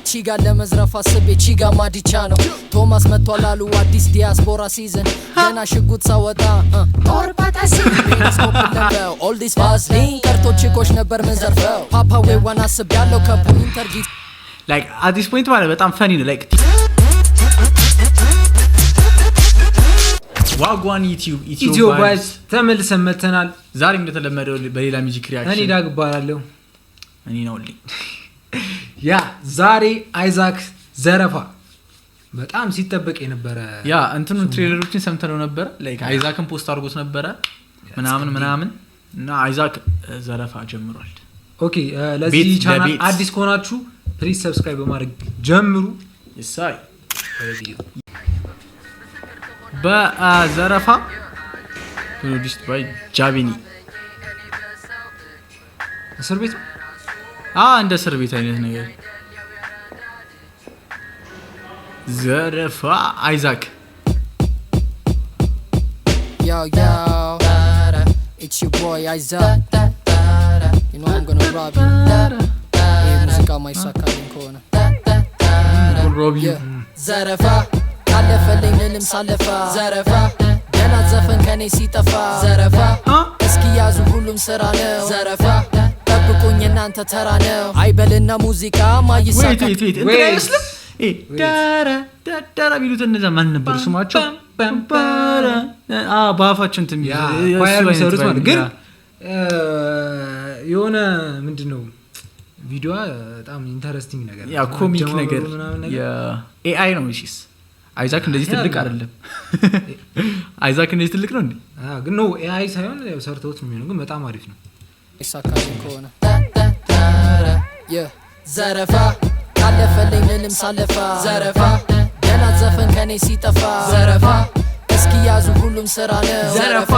ቺጋ ለመዝረፍ አስቤ ቺጋ ማዲቻ ነው ቶማስ መጥቷል አሉ አዲስ ዲያስፖራ ሲዝን ገና ሽጉጥ ሳወጣ ኦርፓታ ሲዝን ኦል ዲስ ፋስሊን ቀርቶ ቺኮች ነበር መዘርፈው ፓፓ ዌዋን አስቤ ያለው ከፖይንተር ጊት like at this point ማለት በጣም ፈኒ ነው like ዋጓን ኢትዮ ጋይስ ተመልሰን መተናል ዛሬ እንደተለመደው በሌላ ሚውዚክ ሪአክሽን እኔ ዳግ ባላለው እኔ ነውልኝ ያ ዛሬ አይዛክ ዘረፋ በጣም ሲጠበቅ የነበረ ያ እንትኑ ትሬለሮችን ሰምተነው ነበር like አይዛክን ፖስት አድርጎት ነበር ምናምን እና አይዛክ ዘረፋ ጀምሯል ኦኬ ለዚህ ቻናል አዲስ ከሆናችሁ ፕሊዝ ሰብስክራይብ በማድረግ ጀምሩ ይሳይ በዘረፋ ፕሮዲውስድ ባይ ጃቪኒ እስር ቤት እንደ እስር ቤት አይነት ነገር ዘረፋ አይዛክ yo it's your boy Isaac you know I'm gonna rob you ሙዚቃ ማይሳካልኝ ከሆነ ሮቢ ዘረፋ ካለፈልኝ ልልም ሳለፋ ዘረፋ ገና ዘፈን ከኔ ሲጠፋ ዘረፋ እስኪ ያዙ ሁሉም ስራ ነው ዘረፋ ጠብቁኝ እናንተ ተራ ነው አይበልና ሙዚቃ ማይሳካ እንትን አይመስልም ዳራ ቢሉት እነዛ ማን ነበር ስማቸው ባፋቸው እንትን የሚሰሩት ማለት ግን የሆነ ምንድነው ቪዲዮ በጣም ኢንተረስቲንግ ነገር ያ ኮሚክ ነገር ያ ኤአይ ነው እሺስ አይዛክ እንደዚህ ትልቅ አይደለም አይዛክ እንደዚህ ትልቅ ነው እንዴ ግን ነው ኤአይ ሳይሆን ሰርተውት የሚሆነው ግን በጣም አሪፍ ነው ይሳካልኝ ከሆነ ዘረፋ ካለፈልኝ ልልም ሳለፋ ዘረፋ ገና ዘፈን ከኔ ሲጠፋ ዘረፋ እስኪ ያዙ ሁሉም ስራ ነው ዘረፋ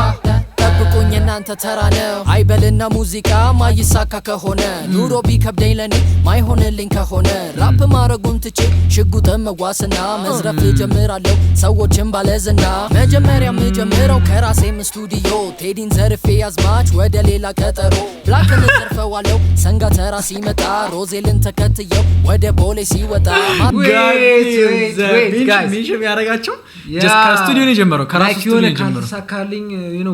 ጠብቁኝ እናንተ ተራ ነው አይበልና ሙዚቃ ማይሳካ ከሆነ ኑሮ ቢከብደኝ ለኔ ማይሆንልኝ ከሆነ ራፕ ማረጉን ትቼ ሽጉጥም መዋስና መዝረፍ ጀምራለሁ ሰዎችን ባለዝና መጀመሪያ ምጀምረው ከራሴም ስቱዲዮ ቴዲን ዘርፌ ያዝማች ወደ ሌላ ቀጠሮ ብላክን ዘርፈዋለሁ ሰንጋ ተራ ሲመጣ ሮዜልን ተከትየው ወደ ቦሌ ሲወጣ ጋይስ ሚሽም ያረጋቸው just ከስቱዲዮ ነው ጀመረው ከራሱ ስቱዲዮ ነው ጀመረው ሳካልኝ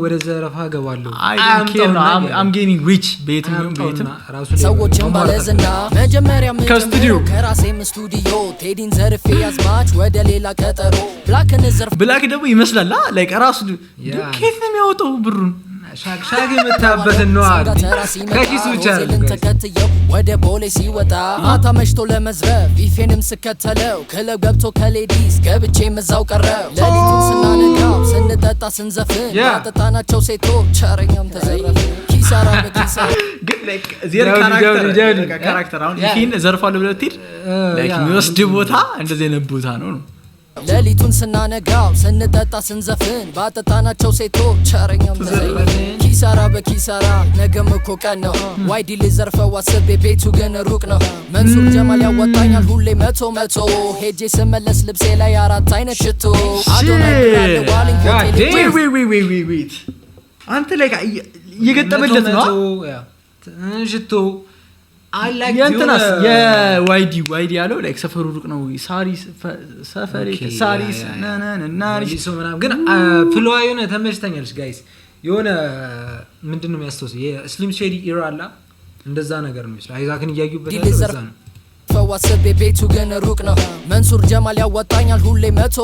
ወደ ዘረፋ ገባለሁ I'm getting rich ቤትም ሰዎችን ባለዝና መጀመሪያ ምጀምረው ከራሴም ስቱዲዮ ቴዲን ዘርፌ ያዝማች ወደ ሌላ ቀጠሮ ብላክን ዘርፍ ብላክ ደግሞ ይመስላል like ራሱ ከየት ነው የሚያወጣው ብሩን ሻክሻክ የምታበት ነው ከኪሱ ብቻ ተከትየው ወደ ቦሌ ሲወጣ ማታ መሽቶ ለመዝረፍ ቢፌንም ስከተለው ክለብ ገብቶ ከሌዲስ ገብቼ መዛው ቀረው ለሊቱን ስናነጋው ስንጠጣ ስንዘፍን ያጠጣናቸው ሴቶች ቸረኛም ተዘረፈ ኪሳራ በኪሳራ ግን like ዜር ካራክተር አሁን ይሄን ዘርፋለሁ ብለው ትል like የሚወስድ ቦታ እንደዚህ አይነት ቦታ ነው ለሊቱን ስናነጋው ስንጠጣ ስንዘፍን ባጠጣናቸው ሴቶች ቸረኛም ተዘረፈ ኪሳራ በኪሳራ ነገም እኮ ቀን ነው ዋይዲ ልዘርፈው አስቤ ቤቱ ግን ሩቅ ነው መንሱር ጀማል ያወጣኛል ሁሌ መቶ ሄጄ ስመለስ ልብሴ ላይ አራት አይነት ሽቶ አዶናይ ብራለ ዋሊንግ ሆቴል wait አንተ like እየገጠመለት ነው ሽቶ I like ያንተናስ የዋይዲ ያለው like ሰፈሩ ሩቅ ነው ሳሪስ ሰፈሬ ሳሪስ ናናናሪ ሊሶ ምናምን ግን ፍሎዋ የሆነ ተመችተኛልሽ ጋይስ የሆነ ምንድነው የሚያስተውሰው የስሊም ሼዲ ኢራ አላ እንደዛ ነገር ነው ይችላል አይዛክን እያዩበት እንደዛ ነው ፈዋስቤ ቤቱ ግን ሩቅ ነው መንሱር ጀማል ያወጣኛል ሁሌ መቶ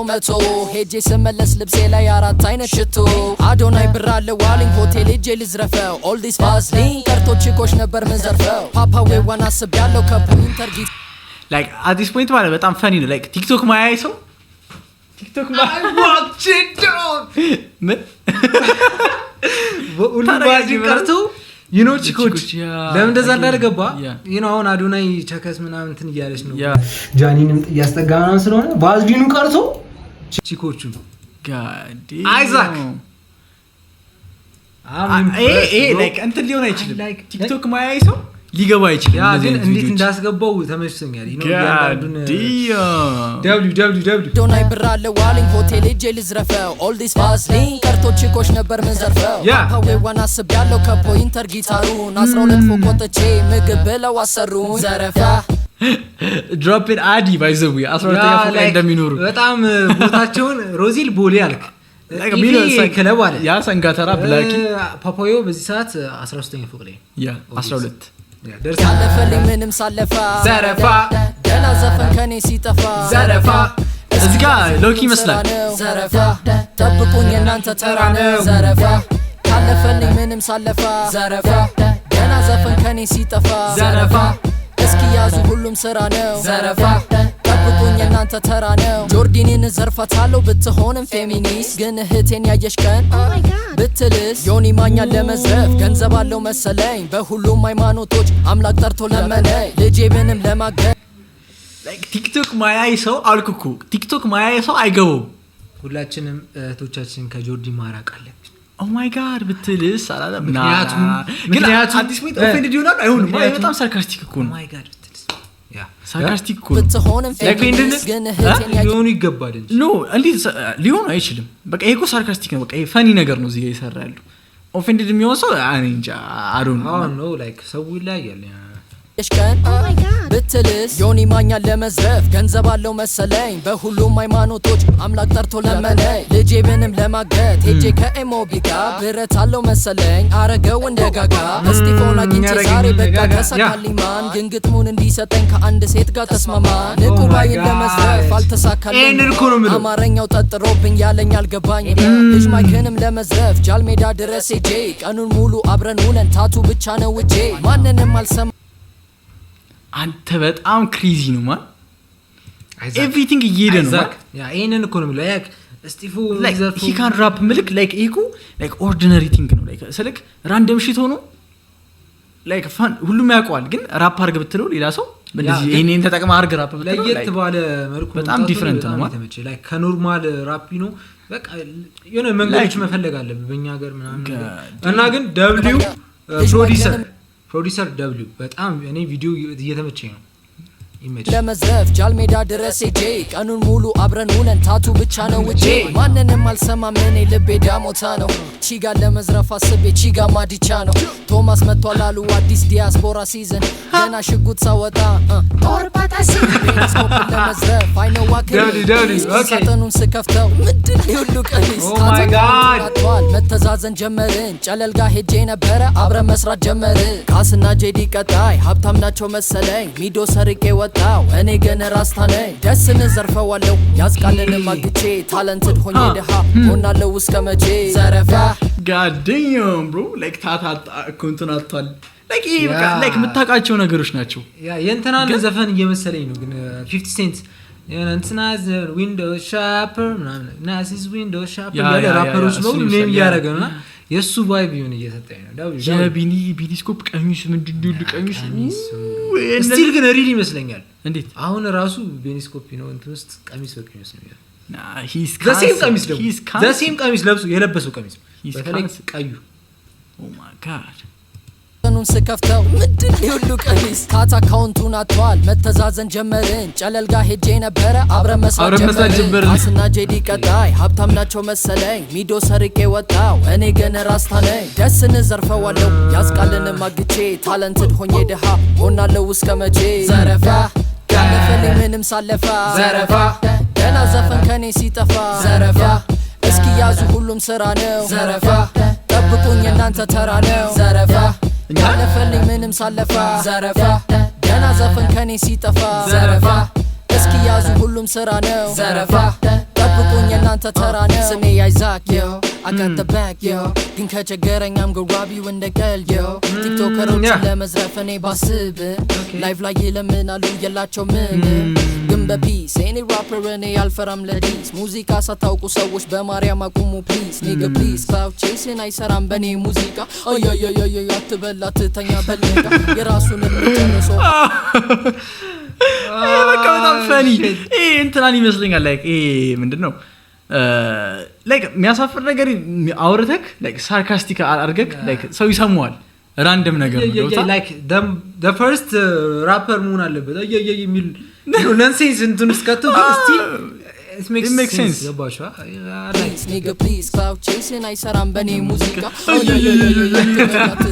ሄጄ ስመለስ ልብሴ ላይ አራት አይነት ሽቶ አዶናይ ብራለ ዋሊንግ ሆቴል ሄጄ ልዝረፈው ኦል ዲስ ፋስሊን ቀርቶ ቺኮች ነበር መዘርፈው ፓፓ ዌዋን አስቤ ያለው ከፖይንተር ጊት like at this point ማለት በጣም ፈኒ ነው like ቲክቶክ ማያይ ሰው ቲክቶክ I watch it down ምን ሁሉ ባዚ ቀርቶ ቺኮች ለምን እንደዛ እንዳደረገባ አሁን አዶናይ ቸከስ ምናምን እንትን እያለች ነው ጃኒንም እያስጠጋና ስለሆነ ባዝዲኑ ቀርቶ ቺኮቹ ጋዲ አይዛክ like እንትን ሊሆን አይችልም ቲክቶክ ማያይ ሰው ሊገባ አይችልም ግን እንዴት እንዳስገባው ተመችቶኛል ያንዳንዱን www ዶናይ ብራለ ዋሊንግ ሆቴል ሄጄ ልዝረፈው ኦል ዲስ ፋስሊን ቀርቶ ቺኮች ነበር መዘርፈው ፓዌዋን አስቤ ያለው ከፖይንተር ጊታሩን 12 ፎቅ ወጥቼ ምግብ ብለው አሰሩኝ ዘረፋ ድሮፕ ኢን አዲ ባይ ዘ ዌይ 12ኛ ፎቅ ላይ እንደሚኖሩ በጣም ቦታቸውን ሮዚል ቦሌ አልክ ክለብ አለ ያ ሰንጋተራ ብላኪ ፓፓዮ በዚህ ሰዓት 13ኛ ፎቅ ላይ ያ 12 ያለፈልኝ ምንም ሳለፋ ዘረፋ ገና ዘፈን ከኔ ሲጠፋ ዘረፋ እዚህ ጋር ሎኪ ይመስላል ዘረፋ ጠብቁኝ እናንተ ተራ ነው ዘረፋ ያለፈልኝ ምንም ሳለፋ ዘረፋ ገና ዘፈን ከኔ ሲጠፋ ዘረፋ እስኪ ያዙ ሁሉም ስራ ነው ዘረፋ ጠብቁኝ እናንተ ተራ ነው ጆርዲንን ዘርፋታለሁ ብትሆንም ፌሚኒስት ግን እህቴን ያየሽ ቀን ብትልስ ዮኒ ማኛን ለመዝረፍ ገንዘብ አለው መሰለኝ በሁሉም ሃይማኖቶች አምላክ ጠርቶ ለመነኝ ልጄ ምንም ለማገድ ቲክቶክ ማያይ ሰው አልኩኩ ቲክቶክ ማያይ ሰው አይገቡም ሁላችንም እህቶቻችን ከጆርዲ ማራቅ አለብን ኦ ማይ ጋድ ብትልስ አላለ ምክንያቱም አዲስ ፖይንት ኦፌንድ ይሆናል አይሆንም በጣም ሳርካስቲክ እኮ ነው ማይ ጋድ ብትልስ ያ ሳርካስቲክ እኮ ብትሆንም ፌሚኒስት ግን እህቴን ሊሆኑ ይገባል እንጂ ኖ እንዴት ሊሆን አይችልም በቃ ይሄ እኮ ሳርካስቲክ ነው በቃ ይሄ ፈኒ ነገር ነው እዚህ ጋር ይሰራ ያለው ኦፌንድድ የሚሆን ሰው አይ እንጃ አሩን ኖ ላይክ ሰው ይላያል ቀን ብትልስ ዮኒ ማኛን ለመዝረፍ ገንዘብ አለው መሰለኝ በሁሉም ሃይማኖቶች አምላክ ጠርቶ ለመነኝ ልጄ ምንም ለማገት ሄጄ ከኤሞቢ ጋር ብረት አለው መሰለኝ አረገው እንደጋጋ እስጢፎን አግኝቼ ዛሬ በቃ ተሳካልኝ ማን ግን ግጥሙን እንዲሰጠኝ ከአንድ ሴት ጋር ተስማማ ንቁባይን ለመዝረፍ አልተሳካልኝ አማርኛው ጠጥሮብኝ ያለኝ አልገባኝ ልጅ ማይክንም ለመዝረፍ ጃልሜዳ ድረስ ሄጄ ቀኑን ሙሉ አብረን ውለን ታቱ ብቻ ነው ውጄ ማንንም አልሰማ አንተ በጣም ክሬዚ ነው ማን ኤቭሪቲንግ እየሄደ ነው ያ ይሄንን እኮ ነው ላይክ ስቲፉ ዘርፎ ሂ ካን ራፕ ምልክ ላይክ ኢኩ ላይክ ኦርዲነሪ ቲንግ ነው ላይክ ሰለክ ራንደም ሺት ሆኖ ላይክ ፋን ሁሉም ያውቀዋል ግን ራፕ አርግ ብትለው ሌላ ሰው እንደዚህ ይሄንን ተጠቅማ አርግ ራፕ ብትለው ለየት ባለ መልኩ በጣም ዲፈረንት ነው ማለት ተመቸ ላይክ ከኖርማል ራፕ ነው በቃ የሆነ መንገዶች መፈለግ አለብን በእኛ ሀገር ምናምን እና ግን ደብሊው ፕሮዲዩሰር ደብሊው በጣም እኔ ቪዲዮ እየተመቸኝ ነው ለመዝረፍ ጃልሜዳ ድረስ ሄጄ ቀኑን ሙሉ አብረን ውለን ታቱ ብቻ ነው ውጄ ማንንም አልሰማም እኔ ልቤ ዳሞታ ነው ቺጋ ለመዝረፍ አስቤ ቺጋ ማዲቻ ነው ቶማስ መጥቷል አሉ አዲስ ዲያስፖራ ሲዝን ገና ሽጉጥ ሳወጣ ኦርባታ ሲዝን ለመዝረፍ አይነው ሳጥኑን ስከፍተው ምንድን ሁሉ ቀኒስ ታቷል መተዛዘን ጀመርን ጨለል ጋር ሄጄ ነበረ አብረን መስራት ጀመርን ካስና ጄዲ ቀጣይ ሀብታም ናቸው መሰለኝ ሚዶ ሰርቄ ወጣው እኔ ገና ራስታ ነኝ ደስን ዘርፈዋለሁ ያስቃልን ማግቼ ታለንትድ ሆኜ ደሃ ሆናለሁ እስከ መቼ ዘረፋ god damn bro like ታታ ኮንትራክቷል like like የምታውቃቸው ነገሮች ናቸው ያ የእንትናን ዘፈን እየመሰለኝ ነው ግን 50 cent የእንትናዝ ዊንዶው ሻፐር ናሲስ ዊንዶው ሻፐር ያለ ራፐሮች ነው ኔም ያረጋውና የሱ ቫይብ ይሁን እየሰጠኝ ነው የቢኒ ቢኒስኮፕ ቀሚስ ምንድነው ቀሚስ ስቲል ግን ሪሊ ይመስለኛል እንዴት አሁን ራሱ ቤኒስኮፕ ነው እንትን ውስጥ ቀሚስ በቀኝ ይመስለኛል ሂስ ዘሴም ቀሚስ ደግሞ ዘሴም ቀሚስ ለብሶ የለበሰው ቀሚስ በተለይ ቀዩ ኦ ማይ ጋድ ቀኑን ስከፍተው ምንድን ሁሉ ቀሚስ ካታ አካውንቱን አጥቷል መተዛዘን ጀመርን ጨለል ጋር ሄጄ ነበረ አብረን መስራት ጀመርን አስና ጄዲ ቀጣይ ሀብታም ናቸው መሰለኝ ሚዶ ሰርቄ ወጣው እኔ ገና ራስታ ነኝ ደስን ዘርፈዋለሁ ያስቃልን ማግቼ ታለንትድ ሆኜ ደሃ ሆናለሁ እስከ መቼ ዘረፋ ያለፈልኝ ምንም ሳለፋ ዘረፋ ገና ዘፈን ከኔ ሲጠፋ ዘረፋ እስኪ ያዙ ሁሉም ስራ ነው ዘረፋ ጠብቁኝ እናንተ ተራ ነው ዘረፋ ያለፈልኝ ምንም ሳለፋ ዘረፋ ገና ዘፈን ከኔ ሲጠፋ ዘረፋ እስኪ ያዙ ሁሉም ስራ ነው ዘረፋ ጠብቁኝ እናንተ ተራ ነው ስሜ አይዛክ yo I got the back yo ግን ከቸገረኝ I'm gonna rob you in the girl yo ቲክቶከሮች ለመዝረፍ እኔ ባስብ ላይቭ ላይ ይለምናሉ የላቸው ምን ግን በፒስ እኔ ራፐር እኔ አልፈራም ለዲስ ሙዚቃ ሳታውቁ ሰዎች በማርያም አቁሙ ፕሊዝ ኒጋ ፕሊዝ ክላውድ ቼስን አይሰራም በኔ ሙዚቃ አያያያያ አትበላ ትተኛ በልጋ የራሱን ልጨርሶ በቃ በጣም ፈኒ እንትናን ይመስለኛል ላይክ ምንድነው ላይክ የሚያሳፍር ነገር አውርተክ ላይክ ሳርካስቲክ አርገክ ላይክ ሰው ይሰማዋል ራንደም ነገር ነው ላይክ the first rapper መሆን አለበት የሚል ነንሴንስ እንትን ስከቱ ስቲል it makes sense ገባችሁ Please nigga please cloud chasing አይሰራም በኔ ሙዚቃ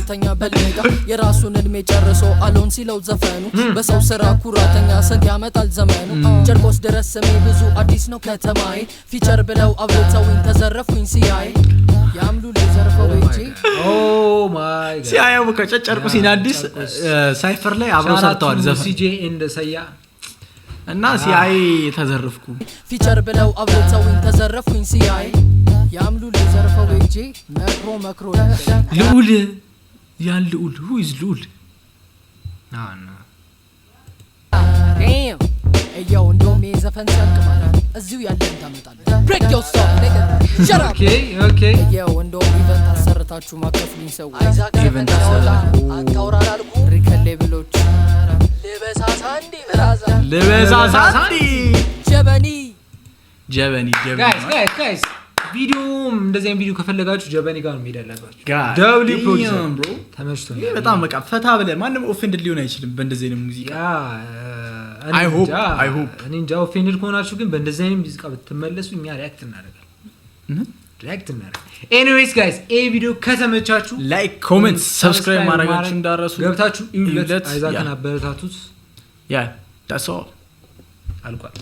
ተኛ በልጋ የራሱን እድሜ ጨርሶ አሎን ሲለው ዘፈኑ በሰው ስራ ኩራተኛ ሰግ ያመጣል ዘመኑ ጨርቆስ ድረስ ስሜ ብዙ አዲስ ነው ከተማዬ ፊቸር ብለው አብሮተውኝ ተዘረፉኝ ሲያይ ያምሉ ለዘርፈው እንጂ oh my god ሲያየው ከጨርቆስ አዲስ ሳይፈር ላይ አብረው ሰርተዋል ዘፈን ሲጄ እንደ ሰያ እና ሲአይ ተዘረፍኩ ፊቸር ብለው አብሮተውኝ ተዘረፉኝ ሲያይ ያምሉ ለዘርፈው እንጂ መክሮ ልዑል ያን ልዑል who is ልዑል no damn እያው እንደውም የዘፈን ሰርክ ማለት እዚሁ ያለን ታመጣለህ break your stop nigga shut up okay እያው እንደውም ኢቨንት አሰርታችሁ ማከፍሉኝ ሰው ኢቨንት አታውራላልኩ ሪከሌ ብሎች ለበሳሳንዲ ጀበኒ guys ቪዲዮ እንደዚህ ቪዲዮ ከፈለጋችሁ ጀበኒ ጋር ነው የሚደላባችሁ ደብሊ ፕሮጀክት ብሮ ተመችቶኛል በጣም በቃ ፈታ ብለ ማንም ኦፌንድድ ሊሆን አይችልም በእንደዚህ አይነት ሙዚቃ I hope እኔ እንጃ ኦፌንድድ ከሆናችሁ ግን በእንደዚህ አይነት ሙዚቃ ብትመለሱ እኛ ሪአክት እናደርጋለን anyways guys ይሄ ቪዲዮ ከተመቻችሁ ላይክ ኮሜንት ሰብስክራይብ ማድረጋችሁ እንዳረሱ ገብታችሁ ኢንለት አይዛክን አበረታቱት yeah that's all አልቋል